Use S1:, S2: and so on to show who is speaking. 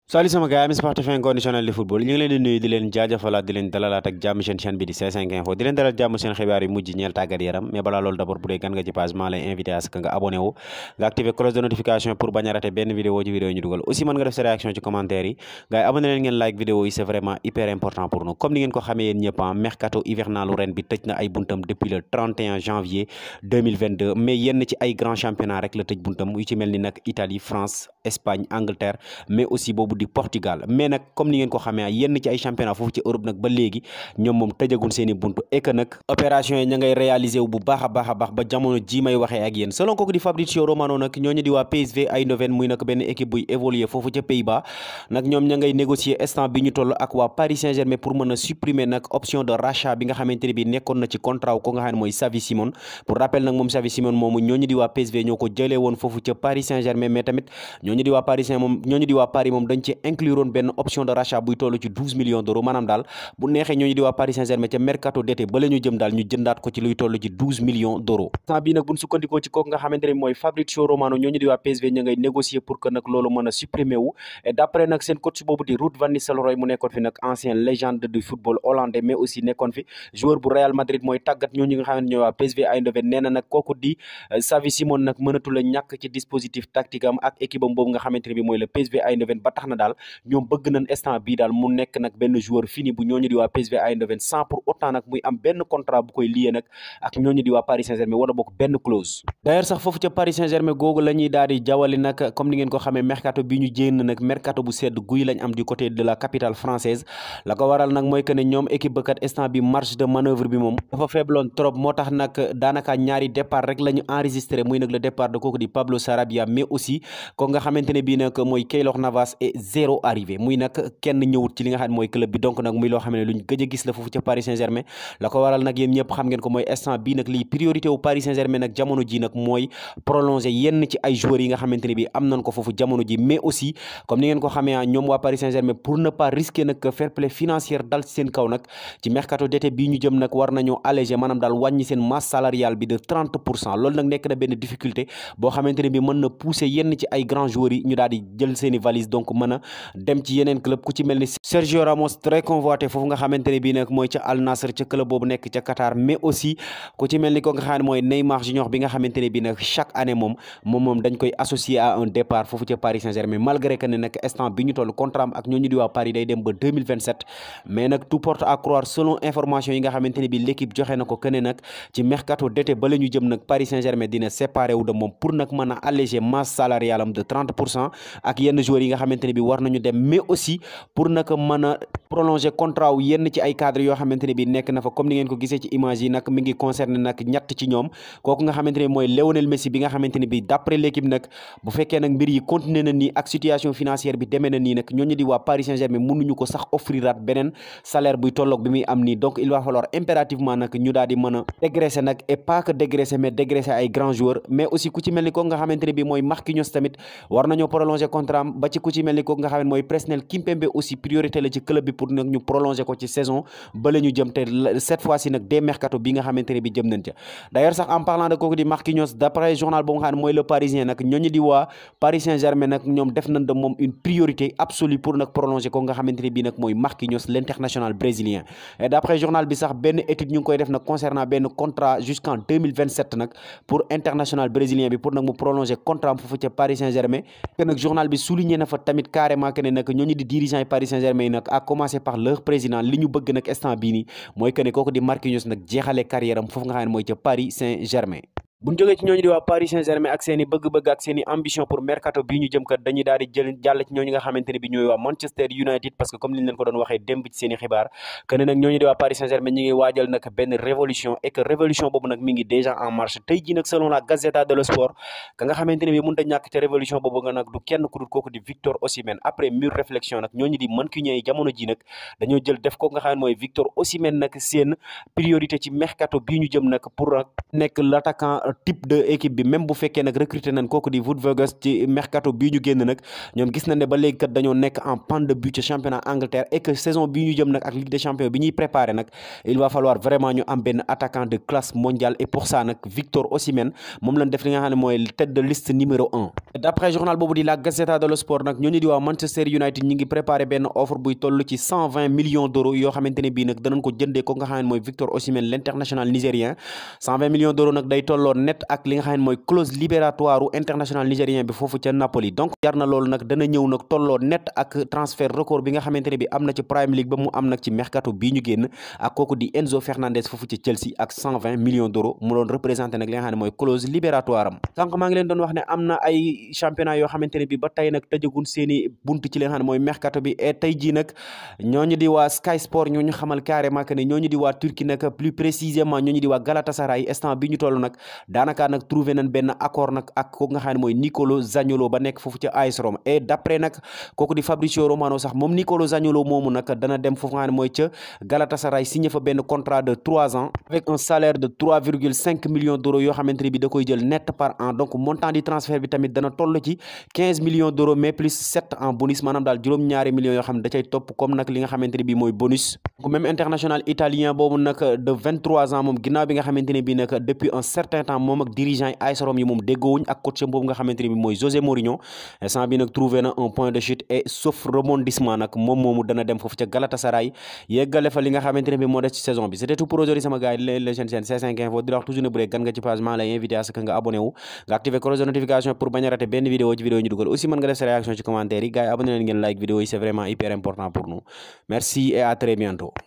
S1: salut sama gars yi sportif inconditionnel de football ñu ngi leen di nuyu di leen jaajëfalaat di leen dalalaat ak jàmm seen chaîne bi di C5 Info di leen dalal jàmm seen xibaar yu mujj ñeel tàggat yaram mais balaa loolu d'abord bu dee gan nga ci page maa lay invité à ce que nga abonné wu nga activé cloche de notification pour bañ a rater benn vidéo ci vidéo ñu dugal aussi mën nga def sa réaction ci commentaire yi gars yi abonné leen ngeen like vidéo yi c'est vraiment hyper important pour nous comme ni ngeen ko xamee yéen ñëpp mercato hivernalu ren bi tëj na ay buntam depuis le 31 janvier 2022 mais yenn ci ay grand championnat rek la tëj buntam yu ci mel ni nag Italie France Espagne Angleterre mais aussi boobu di Portugal mais nag comme ni ngeen ko xamee yenn ci ay championnat foofu ci Europe nag ba léegi ñoom moom tëjagun seen i buntu et que nag opération yi ña ngay réaliser wu bu baax a baax ba jamono ji may waxee ak yéen selon kooku di Fabrizio Romano nag ñooñu di waa PSV Eindhoven muy nag benn équipe buy évoluer foofu ca Pays-Bas nag ñoom ña ngay négocier instant bi ñu toll ak waa Paris Saint-Germain pour mën a supprimer nag option de rachat bi nga xamante ne bi nekkoon na ci contrat ko nga xam ne mooy Xavi Simons pour rappel nag moom Xavi Simons moomu ñooñu di waa PSV ñoo ko jëlee woon foofu ca Paris Saint-Germain mais tamit ñooñu di waa Paris moom dañ ci inclure woon benn option de rachat buy toll ci 12 millions d'euros maanaam daal bu neexee ñooñu di waa Paris Saint-Germain ca mercato d'été ba la ñu jëm daal ñu jëndaat ko ci luy toll ci 12 millions d'euros temps bii nag buñ sukkandikoo ci kooku nga xamante ne mooy Fabrizio Romano ñooñu di waa PSV ña ngay négocier pour que nag loolu mën a supprimer wu et d'après nag seen coach boobu di Ruud van Nistelrooy mu nekkoon fi nag ancien légende du football hollandais mais aussi nekkoon fi joueur bu Real Madrid mooy tàggat ñooñu nga xamante ñooy waa PSV Eindhoven nee na nag kooku di Xavi Simons nag mënatu la ñàkk ci dispositif tactique am ak équipe am boobu nga xamante ne bi mooy le PSV Eindhoven ba tax na daal ñoom bëgg nañ instant bii daal mu nekk nag benn joueur fini bu ñooñu di waa PSV Eindhoven sans pour autant nag muy am benn contrat bu koy lié nag ak ñooñu di waa Paris Saint-Germain wala bokk benn clause d'ailleurs sax foofu ca Paris Saint-Germain googu la ñuy daal di jawali nag comme ni ngeen ko xamee mercato bi ñu jénn nag mercato bu sedd guy lañ am du côté de la capitale française la ko waral nag mooy que ne ñoom équipe ba kat instant bi marge de manœuvre bi moom dafa faibloon trop moo tax nag daanaka ñaari départ rek la ñu enregistré muy nag le départ de kooku di Pablo Sarabia mais aussi ko nga xamante ne bii nag mooy Keylor Navas et zéro arrivé muy nag kenn ñëwut ci li nga xam ne mooy club bi donc nag muy loo xam ne luñ gëj a gis la foofu ca Paris Saint-Germain la ko waral nag yéen ñëpp xam ngeen ko mooy instant bii nag lii priorité wu Paris Saint-Germain nag jamono ji nag mooy prolonger yenn ci ay joueurs yi nga xamante ne bi am nañ ko foofu jamono ji mais aussi comme ni ngeen ko xamee ñoom waa Paris Saint-Germain pour ne pas risquer nag fair play financier dal ci seen kaw nag ci mercato d'été bii ñu jëm nag war nañoo alléger maanaam daal wàññi seen masse salariale bi de 30% loolu nag nekk na benn difficulté boo xamante ne bi mën na pousser yenn ci ay grands joueurs yi ñu daal di jël seeni valise donc mën a dem ci yeneen club ku ci mel ni Sergio Ramos très convoité foofu nga xamante ne bii nag mooy ca Al Nassr ca club boobu nekk ca Qatar mais aussi ku ci mel ni ko nga xam ne mooy Neymar Junior bi nga xamante ne bii nag chaque année moom dañ koy associé à un départ foofu ca Paris Saint-Germain malgré que ne nag instant bi ñu toll contrat am ak ñooñu di waa Paris day dem ba 2027 mais nag tout porte à croire selon information yi nga xamante ne bii l'équipe joxe na ko que ne nag ci mercato d'été ba la ñu jëm nag Paris Saint-Germain dina séparé wu de moom pour nag mën a alléger masse salariale am de 30% ak yenn joueurs yi nga xamante ne bii war nañu dem mais aussi pour nag mën a prolonger contrat wu yenn ci ay cadres yoo xamante ne bi nekk na fa comme ni ngeen ko gisee ci image yi nag mi ngi concerné nag ñett ci ñoom kooku nga xamante ne mooy Lionel Messi bi nga xamante ne bi d'après l'équipe nag bu fekkee nag mbir yi continuer na nii ak situation financière bi demee na nii nag ñooñu di waa Paris Saint-Germain mënuñu ko sax offriraat beneen salaire buy tolloog bi muy am nii donc il va falloir impérativement nag ñu daal di mën a dégraisser nag et pas que dégraisser mais dégraisser ay grands joueurs mais aussi ku ci mel ni kooku nga xamante ne bi mooy Marquinhos tamit war nañoo prolonger contrat am ba ci ku ci mel ni kooku nga xam ne mooy Presnel Kimpembe aussi priorité la ci club bi pour nag ñu prolonger ko ci saison ba la ñu jëm te cette fois-ci nag des mercato bi nga xamante ne bi jëm nañ ca d'ailleurs sax en parlant de kooku di Marquinhos d'après journal boo nga xam ne mooy le Parisien nag ñooñu di waa Paris Saint-Germain nag ñoom def nañ de moom une priorité absolue pour nag prolonger ko nga xamante ne bi nag mooy Marquinhos l'international brésilien et d'après journal bi sax benn étude ñu ngi koy def nag concernant benn contrat jusqu'en 2027 nag pour international brésilien bi pour nag mu prolonger contrat am foofu ca Paris Saint-Germain que nag journal bi souligné na fa tamit carrément que ne nag ñooñu di dirigeants yi Paris Saint-Germain yi nag à commencer par leur président li ñu bëgg nag instant bii nii mooy que ne kooku di Marquinhos nag jeexalee carrière am foofu nga xam ne mooy ca Paris Saint-Germain bu ñu jógee ci ñooñu di waa Paris Saint-Germain ak seen i bëgg-bëgg ak seen i ambition pour mercato bii ñu jëm kat dañuy daal di jàll ci ñooñu nga xamante ne bi ñooy waa Manchester United parce que comme ni ñu leen ko doon waxee démb ci seen i xibaar que ne nag ñooñu di waa Paris Saint-Germain ñi ngi waajal nag benn révolution et que révolution boobu nag mi ngi déjà en marche tey jii nag selon la Gazzetta dello Sport ka nga xamante ne bi mënut a ñàkk te révolution boobu nga nag du kenn ku dul kooku di Victor Osimhen après mûre réflexion nag ñooñu di mancunien yi jamono ji nag dañoo jël def ko nga xam ne mooy Victor Osimhen nag seen priorité ci mercato bii ñu jëm nag pour nekk l'attaquant type de équipe bi même bu fekkee nag recruter nañ kooku di Wout Weghorst ci mercato bii ñu génn nag ñoom gis nañ ne ba léegi kat dañoo nekk en panne de but ci championnat Angleterre et que saison bii ñu jëm nag ak Ligue des champions bi ñuy préparer nag il va falloir vraiment ñu am benn attaquant de classe mondiale et pour ça nag Victor Osimhen moom lañ def li nga xam ne mooy tête de liste numéro 1. d'après journal boobu di la Gazzetta dello Sport nag ñooñu di waa Manchester United ñi ngi préparer benn offre buy toll ci 120 millions d'euros yoo xamante ne bii nag danañ ko jëndee ko nga xam ne mooy Victor Osimhen l'international nigérien 120 millions d'euros nag day tolloo net ak li nga xam ne mooy clause libératoire u international nigérien bi foofu ca Napoli donc jar na loolu nag dana ñëw nag tolloo net ak transfert record bi nga xamante ne bi am na ci Premier League ba mu am nag ci mercato bii ñu génn ak kooku di Enzo Fernandez foofu ci Chelsea ak 120 millions d'euros mu doon représenté nag li nga xam ne mooy clause libératoire am sànq maa ngi leen doon wax ne am na ay championnat yoo xamante ne bi ba tey nag tëjagun seeni bunt ci li nga xam ne mooy mercato bi et tey jii nag ñooñu di waa Sky Sport ñooñu xamal carrément que ne ñooñu di waa Turquie nag plus précisément ñooñu di waa Galatasaray instant bi ñu toll nag daanaka nag trouvé nañ benn accord nag ak kooku nga xam ne mooy Nicolo Zaniolo ba nekk foofu ca AS Rome et d'après nag kooku di Fabrizio Romano sax moom Nicolo Zaniolo moomu nag dana dem foofu nga xam ne mooy ca Galatasaray signé fa benn contrat de 3 ans avec un salaire de 3,5 millions d'euros yoo xamante ne bi da koy jël net par an donc montant du transfert bi tamit dana toll ci 15 millions d'euros mais plus 7 en bonus maanaam daal juróom-ñaari millions yoo xam ne da cay topp comme nag li nga xamante ne bi mooy bonus même international italien boobu nag de 23 ans moom ginnaaw bi nga xamante ne bi nag depuis un certain temps moom ak dirigeant yi AS Rome yi moom déggoowuñ ak coach boobu nga xamante ne bi mooy José Mourinho instant bi nag trouvé na un point de chute et sauf rebondissement nag moom moomu dana dem foofu ca Galatasaray yeggale fa li nga xamante ne bi moo des ci saison bi c'était tout pour aujourd'hui sama gars yi di leen chaîne C5 Info di la wax toujours ne bu dee gan nga ci page maa lay invité à ce que nga abonné wu nga activé cloche de notification pour bañ a rater benn vidéo ci vidéo ñu dugal aussi mën nga def sa réaction ci commentaire yi gars yi abonné leen ngeen like vidéo yi c'est vraiment hyper important pour nous merci et à très bientôt